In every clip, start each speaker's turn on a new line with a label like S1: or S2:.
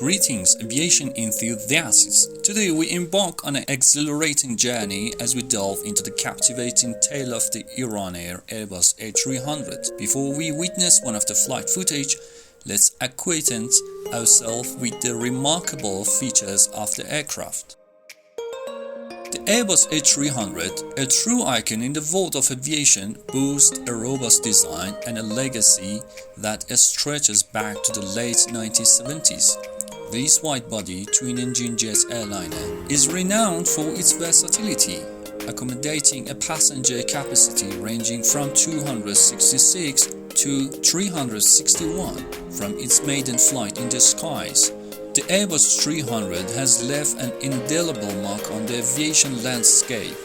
S1: Greetings, aviation enthusiasts! Today we embark on an exhilarating journey as we delve into the captivating tale of the Iran Air Airbus A300. Before we witness one of the flight footage, let's acquaint ourselves with the remarkable features of the aircraft. The Airbus A300, a true icon in the world of aviation, boasts a robust design and a legacy that stretches back to the late 1970s. This wide-body, twin-engine jet airliner is renowned for its versatility, accommodating a passenger capacity ranging from 266 to 361 from its maiden flight in the skies. The Airbus 300 has left an indelible mark on the aviation landscape.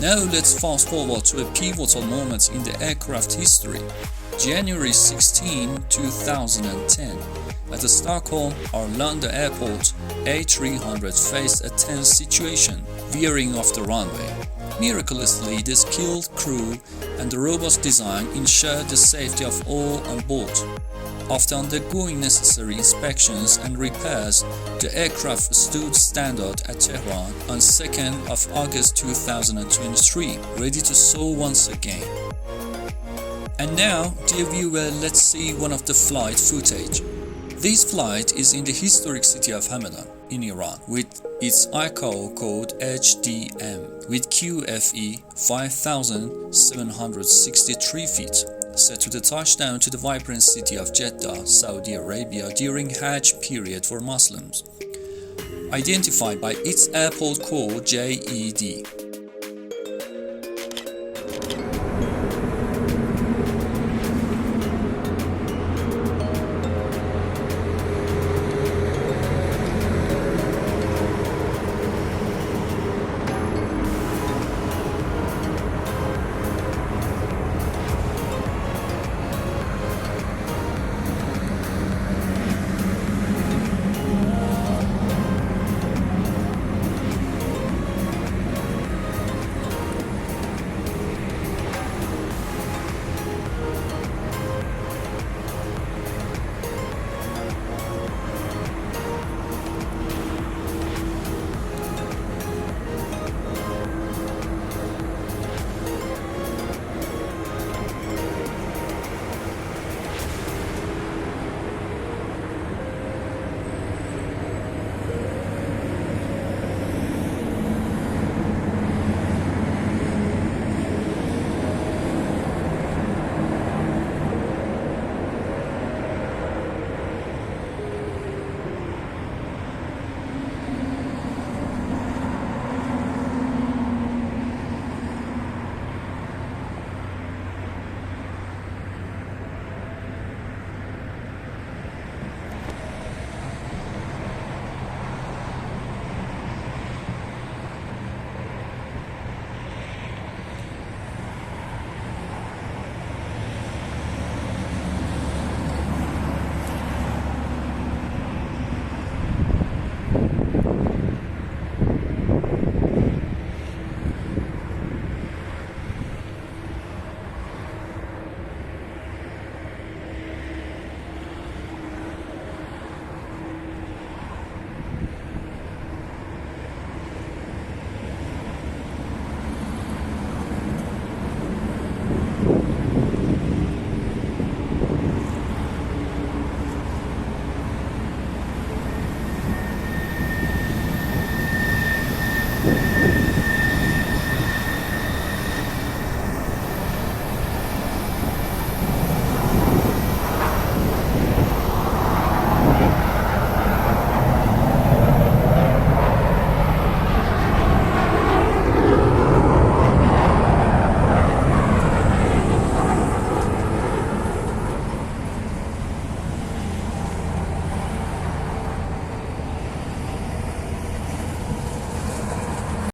S1: Now let's fast forward to a pivotal moment in the aircraft history. January 16, 2010. At the Stockholm Arlanda airport, A300 faced a tense situation, veering off the runway. Miraculously, the skilled crew and the robust design ensured the safety of all on board. After undergoing necessary inspections and repairs, the aircraft stood standard at Tehran on 2nd of August 2023, ready to soar once again. And now, dear viewer, let's see one of the flight footage. This flight is in the historic city of Hamedan in Iran, with its ICAO code HDM, with QFE 5,763 feet, set to the touchdown to the vibrant city of Jeddah, Saudi Arabia during Hajj period for Muslims. Identified by its airport code JED.